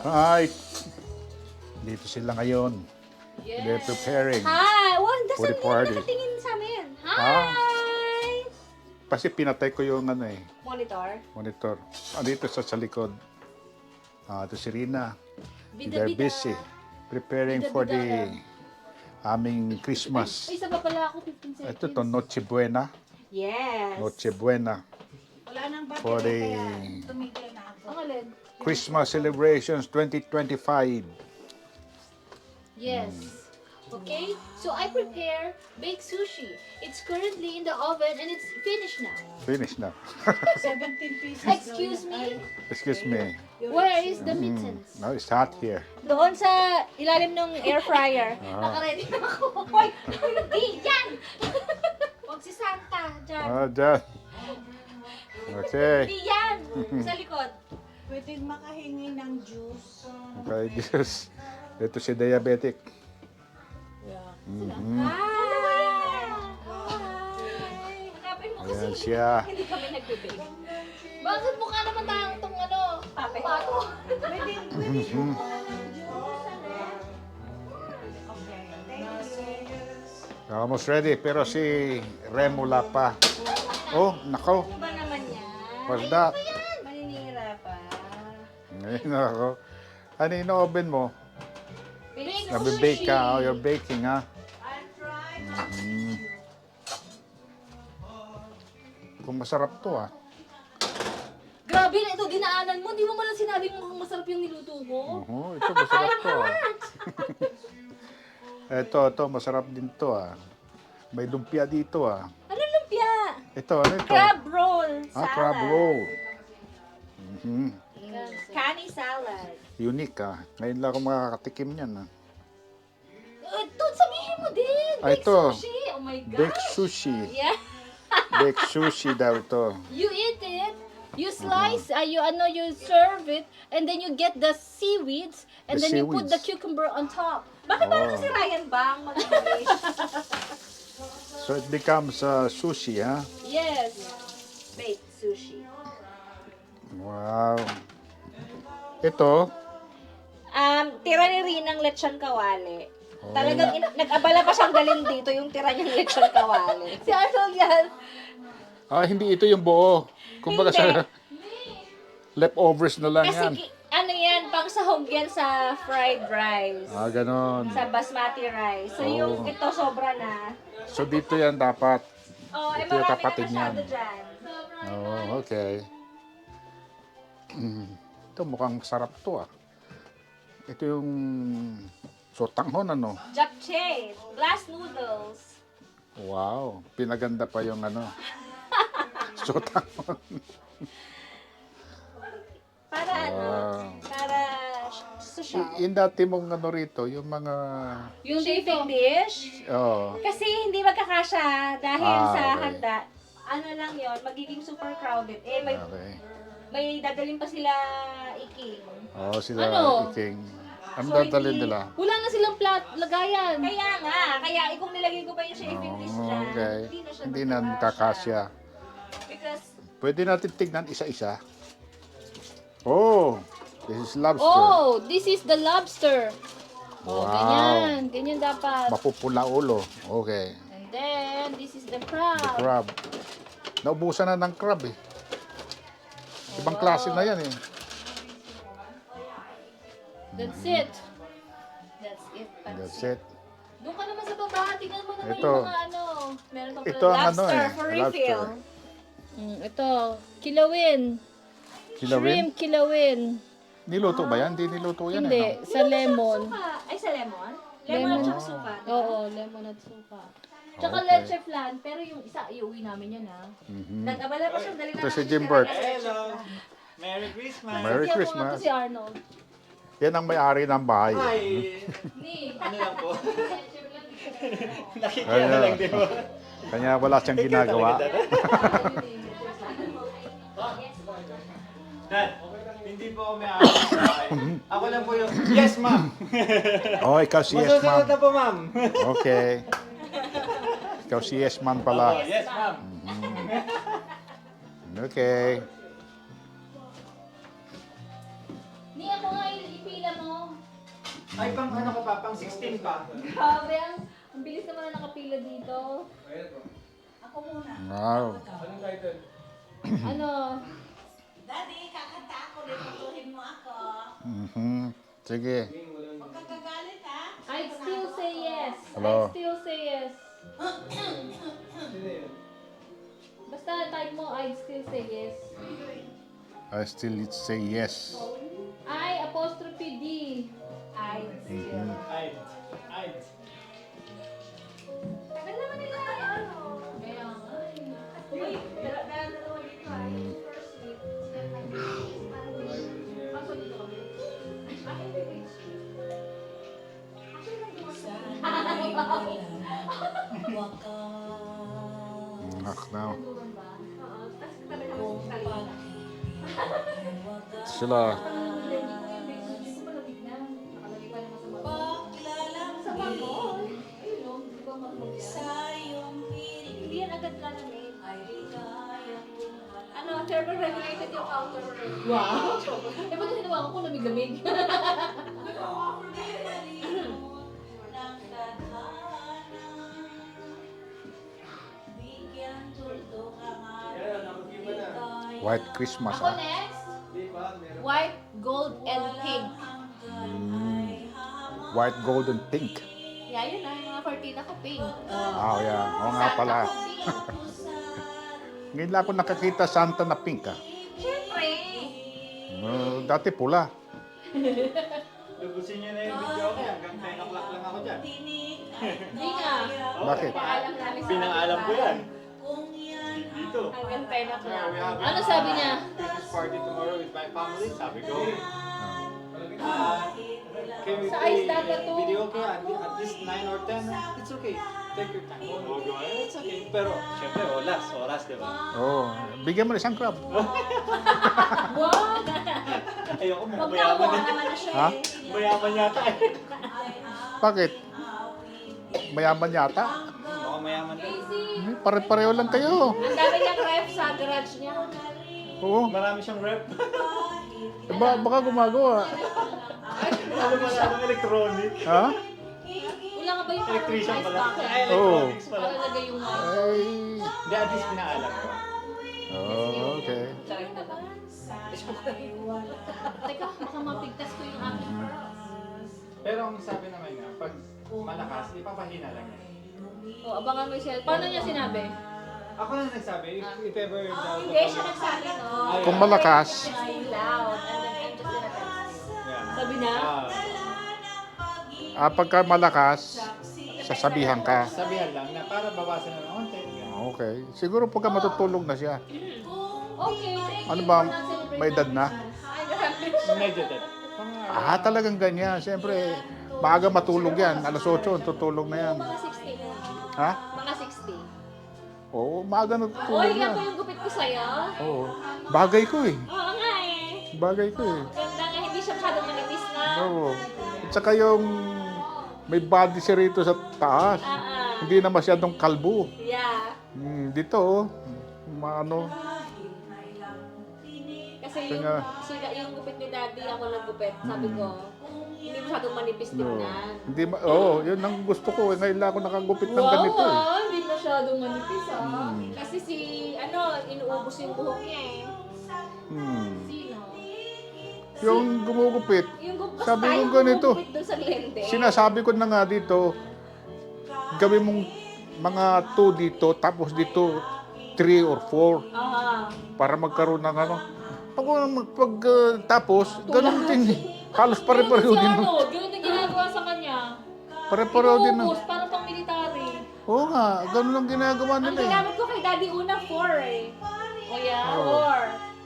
Hi! Dito sila ngayon. Yes. They're preparing. Hi! Well, For the dasal party. nakatingin sa amin. Hi! Kasi pinatay ko yung Monitor. monitor. Dito sa likod. Ito si Rina. Bida, They're bida. busy preparing Bida, for bida. the aming Christmas. Ay, isa pa pala ako, 15 seconds. Ito to Noche Buena. Yes. Noche Buena. Wala nang battery For the kaya tumigil na ako. Ang alin? Christmas celebrations 2025. Yes. Okay, so I prepare baked sushi. It's currently in the oven and it's finished now. Finish na. 17 pieces. Excuse me, Excuse me. where is the mittens? No, it's hot here. Doon sa ilalim ng air fryer. Nakaready na ako. Hoy, hindi yan! Huwag si Santa dyan. Dyan. Okay. Hindi yan! Sa likod. Pwede makahingi ng juice. Okay, Jesus. Ito si diabetic. Hi! Hanapin mo kasi Ayan siya. hindi kami nagbe-bake. Bakit mukha naman tayong itong pato? Pwede juice. Okay, thank you. Almost ready, pero si Rem wala pa. Oh, nako. Ano ba naman yan? What's that? Maninira pa. Ngayon ako. Ano yung oven mo? Bake Nabe-bake ka. Oh, you're baking, ha? I'll try. Kung masarap to, ha? Grabe na ito, dinaanan mo. Di mo malang sinabing mukhang masarap yung niluto mo. Ito masarap to, ha? Ito, masarap din to, ha? May lumpia dito, ha? Ano lumpia? Ito, ano ito? Crab roll salad. Crab roll. Canny salad. Unique, ha? Ngayon lang ako makakatikim niyan, ha? Ito, sabihin mo din. Ah, Baked ito. sushi. Oh my God. Baked sushi. Yeah. Baked sushi daw ito. You eat it. You slice, you serve it, and then you get the seaweeds, and The then you put the seaweeds. cucumber on top. Bakit parang si Ryan Bang mag-English? So it becomes sushi, ha? Yes. Baked sushi. Wow. Ito, Tira ni Rinang lechon kawali. Talagang nag-abala pa siyang dalhin dito yung tira niyang lechon kawali. Si Arnold yan. hindi ito yung buo. Kumbaga sa leftovers na lang Kasi yan. yan, pang sahog yan sa fried rice. Ganon. Sa basmati rice. So yung ito sobra na. So dito yan dapat. Oh, Ito yung marami kapatid na masyado niyan. dyan. Oh, okay. Ito mukhang masarap to, ah. Ito yung sotanghon, ano? Japchae, glass noodles. Wow. Pinaganda pa yung sotanghon. Para para social. Yung dati mong rito, yung mga... Yung chafing dish, Oh, kasi hindi magkakasya dahil sa okay. handa. Ano lang yon, magiging super crowded. May okay. dadalhin pa sila iking. Oh, sila Ano? iking. Ang So, dadalhin hindi- nila. Wala na silang lagayan. Kaya nga, kung nilagay ko pa yung shaving dish Oh, dyan, okay. hindi na siya Hindi na magkakasya. Because, Pwede natin tignan isa-isa. Oh, this is lobster. oh, this is the lobster. Oh, Wow. ganyan dapat. Mapupula ulo. Okay. And then, this is the crab. The crab. Naubusan na ng crab, eh. Ibang klase na yan, eh. That's it. That's it. That's it. Doon ka naman sa baba, tingnan mo naman Ito. yung mga meron pa Ito ang lobster for refill. Ito, kilawin. Kilawin? Shrimp kilawin. Niluto ba yan? Hindi niluto yan, Hindi, eh. sa lemon. Ay, sa lemon? Lemon. at saka suka. Oo, lemon at suka. Tsaka Okay. leche flan, pero yung isa, iuwi namin yan ha. Mhm. Nag-abala pa siyang dali na Ito si namin Jimbert. sila ng leche Hello. flan. Merry Christmas. Merry Bigyan ko nga Christmas. to si Arnold. Yan ang may-ari ng bahay. Hi. Ni, Ano lang po? leche flan. Nakikiano lang din po. Kanya wala siyang ginagawa. Dad, hindi po ako may-ari sa bahay. Ako lang po yung, yes ma'am. Oh, ikaw si Yes Masusunod na Ma'am. po ma'am. Okay. Ikaw si Yes Ma'am Oh, pala. yes ma'am. Okay. Ni, ako nga ipili Ay, pang ano ko pa, pang 16 pa. Grabe, ang bilis naman na nakapila dito. Ako muna. Wow. Anong title? Ano? Daddy, kakanta ako. Lutuhin mo ako. Sige. Huwag kang gagalit, ha? I'd still say yes. Hello. I'd still say yes. Sino yun? Basta type mo, I'd still say yes. I still say yes. I apostrophe D. I'd still. Ay. Tagal naman nila ano. Kaya nga. Uy, dalawa dito ha. Yung first week. Pasok dito kami. Akin din. Nak now. Sila. Hindi yan agad lalamig. Ano, thermal regulated yung outer. Wow! Eh, ba't hinawakan ko lamig-lamig? White Christmas, Ako ah. next, Di ba? Meron. white, gold, and pink. White, gold, and pink. Yeah, yun na, yung mga cortina ko pink. Ah, yeah. Oo nga pala. Ngayon lang ako nakakita Santa na pink, ah. Siyempre. Dati pula. Lubusin niyo na yung video ko. Hanggang 10 o'clock lang ako dyan. Hindi nga. Bakit? Paalam namin sa Pinaalam ko yan. Dito. Hanggang 10 o'clock. Yeah, we have Ano sabi niya? Christmas party tomorrow with my family. Sabi ko, can we Sa play ice dagat to. video ko at least 9 or 10? It's okay. Take your time. It's okay. Pero, syempre, oras, di ba? Oh, bigyan mo na isang crab. Wow! Ayoko mo, Magkawa mayaman naman na siya Ha? eh. Mayaman yata eh. Bakit? Mayaman yata. Mukhang mayaman din. Casey! Pare-pareho lang kayo. Ang dami niyang ref sa garage niya. Oo. Marami siyang rep. Baka gumagawa. Ano ba lang electronic? Ha? Wala nga ba yung Electrician ice pala. bucket? Ay, Oo. electronics pala. Para lagay yung ice. Ay. Hindi, at least pinaalam ko. Oh, okay. Charot na ba? Teka, baka mapigtas ko yung aking Pero ang sabi naman nga, pag malakas, ipapahina lang yan. O, abangan mo siya. Paano niya sinabi? Ako na nagsabi, if ever daw... Hindi, siya nagsabi, no? Kung malakas. It's too loud. And then I'm just gonna text you. Yeah. Sabi na? Pagka malakas, sasabihan ka. Sabihan lang na para bawasan na ng konti. Okay. Siguro pagka matutulog na siya. Okay, thank Ano you ba, for not celebrating may edad na? Ay, grabe. Medyo that. Talagang ganyan. Siyempre, maaga matulog yan. Alas 8, tutulog na yan. Mga 60. Ha? Mga 60. Oo, maaga Oy, natutulog yan yan. ba yung gupit ko sa'yo? Oo. Bagay ko eh. Oo nga eh. Bagay ko eh. Ganda nga, hindi siya masyadong manipis na. Oo. At saka yung may body siya rito sa taas. Hindi na masyadong kalbo. Yeah. Dito oh. Maano. Kasi Kaya- yung gupit ni daddy, ako lang gupit. Sabi ko, hindi masyadong manipis tingnan. Hindi yun ang gusto ko. Ngayon lang ako nakagupit ng ganito eh. Hindi masyadong manipis Kasi inuubos yung buhok niya eh. Sino? Yung gumugupit. Yung Sabi basta ko yung ganito. gumugupit doon sa lente. Sinasabi ko na nga dito, gawin mong mga 2 dito, tapos dito 3 or 4 para magkaroon ng ano. Tapos, ganun din. Halos pare-pareho din. Ganun din ginagawa sa kanya. Pare-pareho din. Inuubos, parang pang military. Oo nga, ganun ang ginagawa Ang nila eh. ginamit ko kay daddy una 4 eh. O yeah,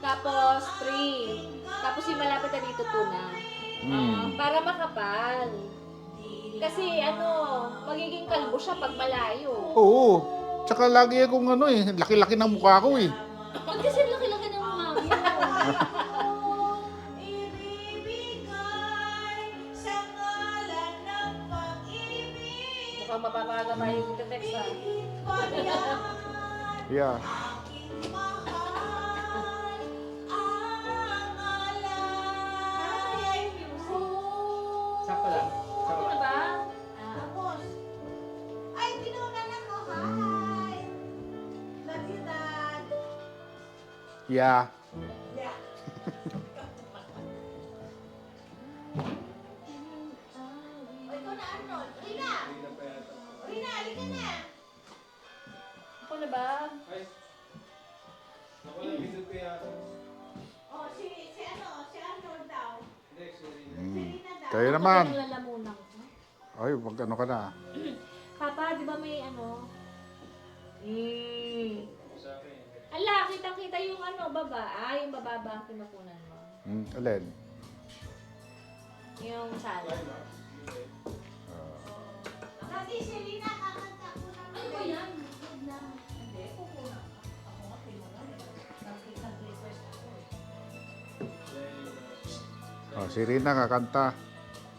4. Tapos 3. Tapos yung malapit na dito 2 na. Para makapal. Kasi magiging kalbo siya pag malayo. Oo. Tsaka lagi akong laki-laki ng mukha ko eh. Pag kasi laki-laki ng mga mukhang mapapagama yung text ha. Yeah. Sakto lang. Yeah. O, ikaw na, Arnold. Rina! Rina, halika na! Ako na ba? O, si Arnold daw. Mm. Kayo naman. Ako lalamunan ko. Ay, wag ano ka na. Papa, di ba may ano? Ala, kitang-kita yung ano, baba. Yung bababa ang pinukunan mo. Alin? Yung sala. Kasi si Rina, kakanta ko na. Ano ba yan? Hindi, kukunan. Ako nga, pinunan. Nag-request ako eh. Si Rina kakanta.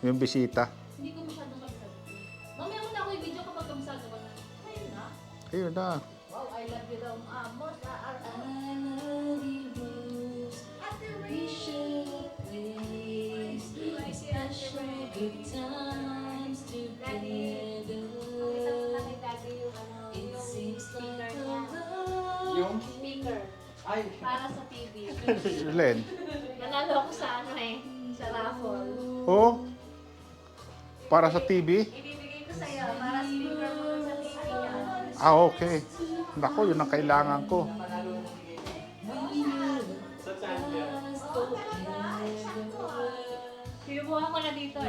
Yung bisita. Hindi ko masyadong magsabi. Mamaya mo na ako i-video kapag kamsado ka na. Ayun na. Ayun na. Wow, I love you daw. Most, Arnold. Ate Ray. Yung? Speaker. Ay. Para sa TV. Alin? Nanalo ako sa ano sa raffle. Oh? Para sa TV? Ibibigay ko sa'yo para speaker mo sa TV niya. Okay. Nako, yun ang kailangan ko. Sa Chandler. Pinubuhan ko na dito